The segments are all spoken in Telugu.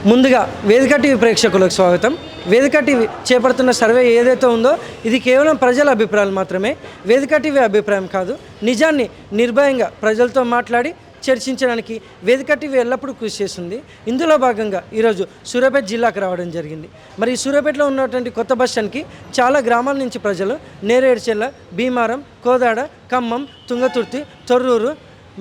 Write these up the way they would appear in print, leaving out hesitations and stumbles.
ముందుగా వేదిక టీవీ ప్రేక్షకులకు స్వాగతం. వేదిక టీవీ చేపడుతున్న సర్వే ఏదైతే ఉందో ఇది కేవలం ప్రజల అభిప్రాయాలు మాత్రమే. వేదిక టీవీ అభిప్రాయం కాదు. నిజాన్ని నిర్భయంగా ప్రజలతో మాట్లాడి చర్చించడానికి వేదిక టీవీ ఎల్లప్పుడూ కృషి చేస్తుంది. ఇందులో భాగంగా ఈరోజు సూర్యాపేట జిల్లాకు రావడం జరిగింది. మరి ఈ సూర్యాపేటలో ఉన్నటువంటి కొత్త బస్ స్టాండ్కి చాలా గ్రామాల నుంచి ప్రజలు నేరేడుచెల్ల, భీమారం, కోదాడ, ఖమ్మం, తుంగతుర్తి, తొర్రూరు,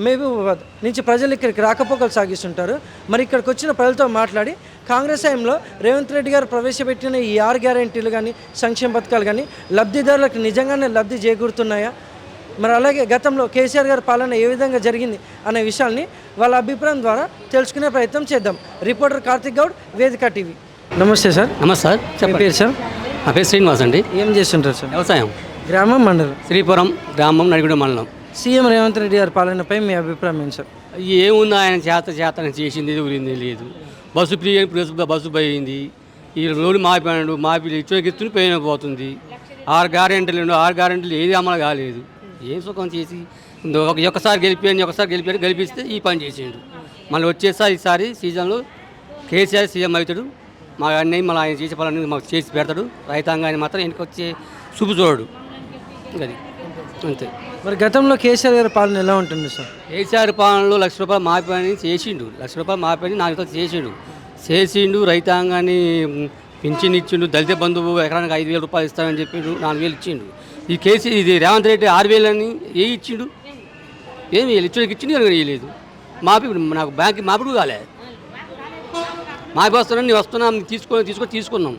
మహబూబాబాద్ నుంచి ప్రజలు ఇక్కడికి రాకపోకలు సాగిస్తుంటారు. మరి ఇక్కడికి వచ్చిన ప్రజలతో మాట్లాడి కాంగ్రెస్ హయాంలో రేవంత్ రెడ్డి గారు ప్రవేశపెట్టిన ఈ 6 గ్యారెంటీలు కానీ సంక్షేమ పథకాలు కానీ లబ్ధిదారులకు నిజంగానే లబ్ధి చేకూరుతున్నాయా, మరి అలాగే గతంలో కేసీఆర్ గారి పాలన ఏ విధంగా జరిగింది అనే విషయాల్ని వాళ్ళ అభిప్రాయం ద్వారా తెలుసుకునే ప్రయత్నం చేద్దాం. రిపోర్టర్ కార్తిక్ గౌడ్, వేదిక టీవీ. నమస్తే సార్. నమస్తే సార్. చెప్పండి పేరు సార్. నా పేరు శ్రీనివాస్ అండి. ఏం చేస్తుంటారు సార్? వ్యవసాయం. గ్రామం, మండలం? శ్రీపురం గ్రామం, నడిగూడ మండలం. సీఎం రేవంత్ రెడ్డి గారి పాలనపై మీ అభిప్రాయం ఏంటి సార్? ఏముంది, ఆయన చేతన చేసింది ఊరింది లేదు. బస్సు ఫ్రీ బస్సు పోయింది. ఈ రోడ్డు మాపినాడు, మాపి ఇచ్చుని పోయిన పోతుంది. 6 గ్యారెంటీలు ఏది అమలు కాలేదు. ఏం సుఖం చేసి ఒకసారి గెలిపిస్తే ఈ పని చేసిండు. మళ్ళీ వచ్చేసారి ఈసారి సీజన్లో కేసీఆర్ సీఎం అవుతాడు. మా అన్నయ్య మళ్ళీ ఆయన చేసే పనులు మాకు చేసి పెడతాడు. రైతాంగాన్ని మాత్రం వెనక్కి వచ్చే చూపు చూడడు. అది అంతే. మరి గతంలో కేసీఆర్ గారి పాలన ఎలా ఉంటుంది సార్? కేసీఆర్ పాలనలో ₹1,00,000 మాపని చేసిండు. ₹1,00,000 మాపని నాకు చేసిండు. రైతాంగాన్ని పింఛన్ ఇచ్చిండు. దళిత బంధువు ఎకరానికి ₹5,000 ఇస్తామని చెప్పిండు. 4,000 ఇచ్చిండు. ఇది రేవంత్ రెడ్డి 6,000 అని ఇచ్చిండు. ఏమి ఇచ్చిండు ఇవ్వలేదు. నాకు బ్యాంక్ మాపిడు కాలే. మాపి వస్తున్నాను, నేను వస్తున్నాం, తీసుకున్నాం.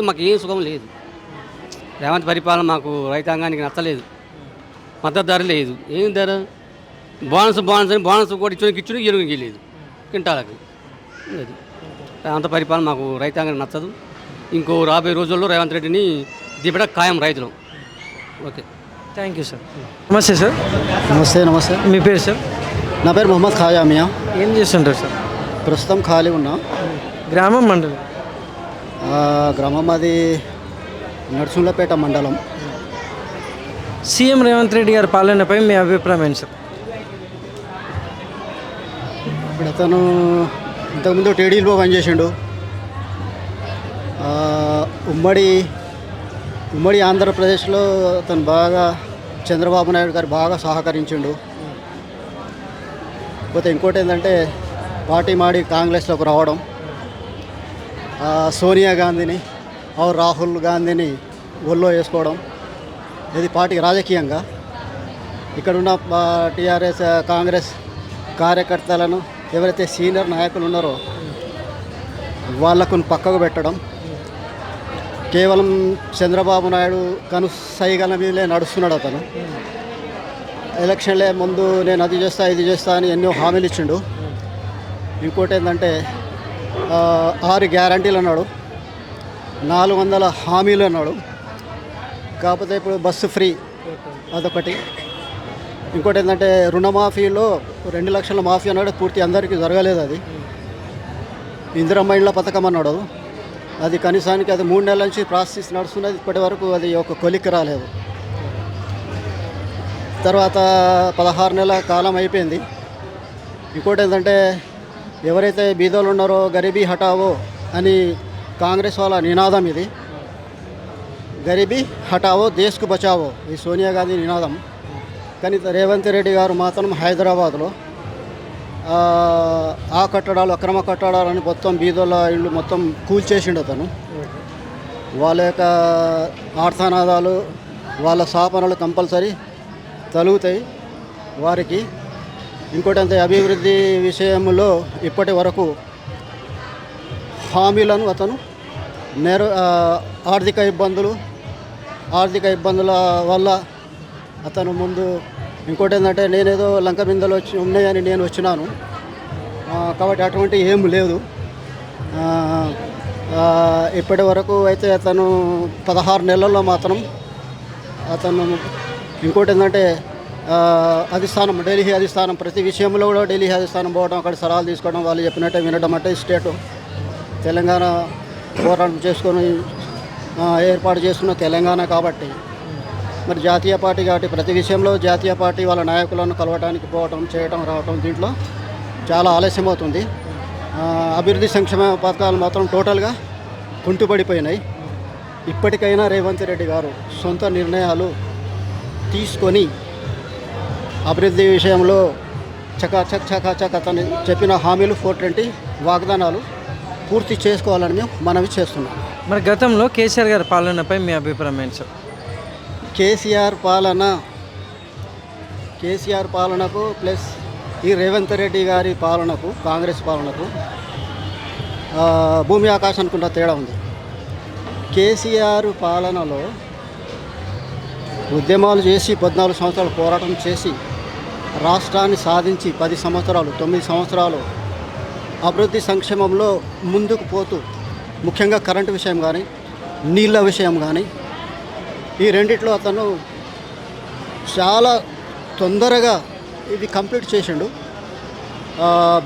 మాకు ఏం సుఖం లేదు. రేవంత్ పరిపాలన మాకు రైతాంగానికి నచ్చలేదు. మద్దతు ధర లేదు. ఏం ధర? బోనస్ కూడా ఇచ్చిన ఎరుగు లేదు కింటాలకు. అది రేవంత్ పరిపాలన మాకు రైతాంగానికి నచ్చదు. ఇంకో రాబోయే రోజుల్లో రేవంత్ రెడ్డిని దిపడం ఖాయం రైతులు. Okay, thank you sir. నమస్తే సార్. నమస్తే. మీ పేరు సార్? నా పేరు మొహమ్మద్ ఖాయామియా. ఏం చేస్తుంటారు సార్? ప్రస్తుతం ఖాళీ ఉన్నా. గ్రామం, మండలం? గ్రామం అది నర్సుంలపేట మండలం. సీఎం రేవంత్ రెడ్డి గారి పాలనపై మీ అభిప్రాయం ఏంటి సార్? ఇప్పుడు అతను ఇంతకుముందు టీడీలో పనిచేసిండు. ఉమ్మడి ఆంధ్రప్రదేశ్లో అతను బాగా చంద్రబాబు నాయుడు గారు బాగా సహకరించిండు. పోతే ఇంకోటి ఏంటంటే పార్టీ మాడి కాంగ్రెస్లోకి రావడం, సోనియా గాంధీని రాహుల్ గాంధీని ఒళ్ళో వేసుకోవడం, ఇది పార్టీకి రాజకీయంగా ఇక్కడున్న టీఆర్ఎస్ కాంగ్రెస్ కార్యకర్తలను ఎవరైతే సీనియర్ నాయకులు ఉన్నారో వాళ్లకు పక్కకు పెట్టడం, కేవలం చంద్రబాబు నాయుడు కనుసైగల మీదనే నడుస్తున్నాడు. అతను ఎలక్షన్లే ముందు నేను అది చేస్తా ఇది చేస్తా అని ఎన్నో హామీలు ఇచ్చిండు. ఇంకోటి ఏంటంటే 6 గ్యారంటీలు అన్నాడు, 400 హామీలు అన్నాడు. కాకపోతే ఇప్పుడు బస్సు ఫ్రీ అదొకటి. ఇంకోటి ఏంటంటే రుణమాఫీలో 2 లక్షల మాఫీ అన్నాడు, పూర్తి అందరికీ జరగలేదు. అది ఇందిరమ్మ ఇళ్ళ పథకం అన్నాడు, అది కనీసానికి అది 3 నెలల నుంచి ప్రాసెస్ నడుస్తున్నది. ఇప్పటి వరకు అది ఒక కొలిక్కి రాలేదు. తర్వాత 16 నెలల కాలం అయిపోయింది. ఇంకోటి ఏంటంటే ఎవరైతే బీదోళ్ళు ఉన్నారో గరీబీ హటావో అని కాంగ్రెస్ వాళ్ళ నినాదం ఇది. గరీబీ హటావో దేశ్కు బచావో, ఈ సోనియా గాంధీ నినాదం. కానీ రేవంత్ రెడ్డి గారు మాత్రం హైదరాబాద్లో ఆ కట్టడాలు, అక్రమ కట్టడాలని మొత్తం బీదోళ్ళ ఇళ్ళు మొత్తం కూల్చేసిండు అతను. వాళ్ళ యొక్క ఆర్తనాదాలు, వాళ్ళ శాపనలు కంపల్సరీ తలుగుతాయి వారికి. ఇంకోటి అంతే, అభివృద్ధి విషయంలో ఇప్పటి వరకు హామీలను అతను ఆర్థిక ఇబ్బందుల వల్ల అతను ముందు. ఇంకోటి ఏంటంటే నేనేదో లంక బిందెలు ఉన్నాయని నేను వచ్చినాను కాబట్టి అటువంటి ఏం లేదు. ఇప్పటి వరకు అయితే అతను 16 నెలల్లో మాత్రం అతను. ఇంకోటి ఏంటంటే ఢిల్లీ అధిష్టానం ప్రతి విషయంలో కూడా ఢిల్లీ అధిష్టానం పోవడం, అక్కడ సలహాలు తీసుకోవడం, వాళ్ళు చెప్పినట్టే వినడం. అంటే స్టేటు తెలంగాణ పోరాటం చేసుకొని ఏర్పాటు చేసుకున్న తెలంగాణ కాబట్టి మరి జాతీయ పార్టీ కాబట్టి ప్రతి విషయంలో జాతీయ పార్టీ వాళ్ళ నాయకులను కలవడానికి పోవటం, చేయటం, రావటం, దీంట్లో చాలా ఆలస్యం అవుతుంది. అభివృద్ధి సంక్షేమ పథకాలు మాత్రం టోటల్గా కుంటుపడిపోయినాయి. ఇప్పటికైనా రేవంత్ రెడ్డి గారు సొంత నిర్ణయాలు తీసుకొని అభివృద్ధి విషయంలో చకాచక్ అతను చెప్పిన హామీలు 420 వాగ్దానాలు పూర్తి చేసుకోవాలని మేము మనవి చేస్తున్నాం. మరి గతంలో కేసీఆర్ గారి పాలనపై మీ అభిప్రాయం ఏంటి సార్? కేసీఆర్ పాలనకు ప్లస్ ఈ రేవంత్ రెడ్డి గారి పాలనకు, కాంగ్రెస్ పాలనకు భూమి ఆకాశానికి ఉన్న తేడా ఉంది. కేసీఆర్ పాలనలో ఉద్యమాలు చేసి 14 సంవత్సరాలు పోరాటం చేసి రాష్ట్రాన్ని సాధించి 10 సంవత్సరాలు 9 సంవత్సరాలు అభివృద్ధి సంక్షేమంలో ముందుకు పోతూ ముఖ్యంగా కరెంటు విషయం కానీ నీళ్ళ విషయం కానీ ఈ రెండిట్లో అతను చాలా తొందరగా ఇది కంప్లీట్ చేసిండు.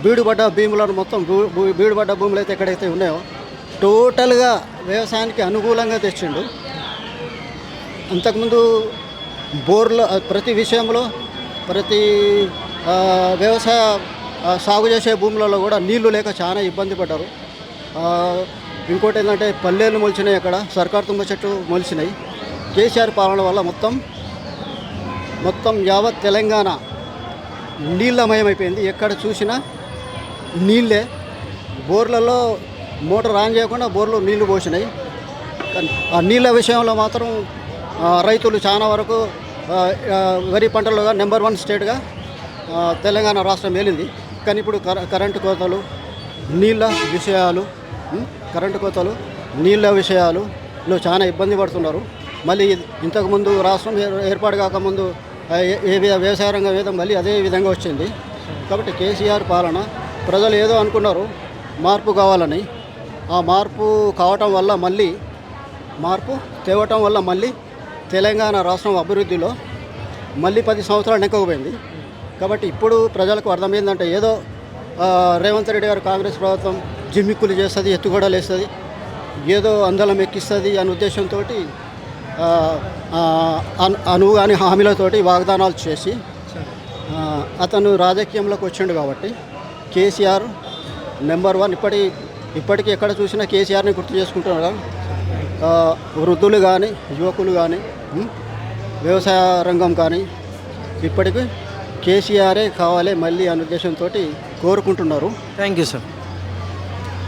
బీడుబడ్డ భూములను మొత్తం బీడుబడ్డ భూములు అయితే ఎక్కడైతే ఉన్నాయో టోటల్గా వ్యవసాయానికి అనుకూలంగా తెచ్చిండు. అంతకుముందు బోర్లో ప్రతి విషయంలో ప్రతి వ్యవసాయ సాగు చేసే భూములలో కూడా నీళ్లు లేక చాలా ఇబ్బంది పడ్డారు. ఇంకోటి ఏంటంటే పల్లెలు మొలిచినాయి, అక్కడ సర్కారు తుమ్మ చెట్టు మొలిచినాయి. కేసీఆర్ పాలన వల్ల మొత్తం యావత్ తెలంగాణ నీళ్ళమయమైపోయింది. ఎక్కడ చూసినా నీళ్ళే. బోర్లలో మోటార్ ఆన్ చేయకుండా బోర్లో నీళ్లు పోసినాయి. ఆ నీళ్ళ విషయంలో మాత్రం రైతులు చాలా వరకు వరి పంటలుగా నెంబర్ 1 స్టేట్గా తెలంగాణ రాష్ట్రం వెళ్ళింది. కానీ ఇప్పుడు కరెంటు కోతలు నీళ్ళ విషయాలులో చాలా ఇబ్బంది పడుతున్నారు. మళ్ళీ ఇంతకుముందు రాష్ట్రం ఏర్పాటు కాకముందు వ్యవసాయ రంగం ఏదో మళ్ళీ అదే విధంగా వచ్చింది. కాబట్టి కేసీఆర్ పాలన ప్రజలు ఏదో అనుకున్నారు మార్పు కావాలని. ఆ మార్పు తేవటం వల్ల మళ్ళీ తెలంగాణ రాష్ట్రం అభివృద్ధిలో మళ్ళీ 10 సంవత్సరాలు నెక్కకపోయింది. కాబట్టి ఇప్పుడు ప్రజలకు అర్థమైందంటే ఏదో రేవంత్ రెడ్డి గారు కాంగ్రెస్ ప్రభుత్వం జిమ్మిక్కులు చేస్తుంది, ఎత్తుగడలు వేస్తుంది, ఏదో అందలం ఎక్కిస్తుంది అనే ఉద్దేశంతో అనుగాని హామీలతోటి వాగ్దానాలు చేసి అతను రాజకీయంలోకి వచ్చిండు. కాబట్టి కేసీఆర్ నెంబర్ 1. ఇప్పటికీ ఎక్కడ చూసినా కేసీఆర్ని గుర్తు చేసుకుంటున్నారు. వృద్ధులు కానీ యువకులు కానీ వ్యవసాయ రంగం కానీ ఇప్పటికీ కేసీఆరే కావాలి మళ్ళీ అనే ఉద్దేశంతో కోరుకుంటున్నారు. Thank you sir.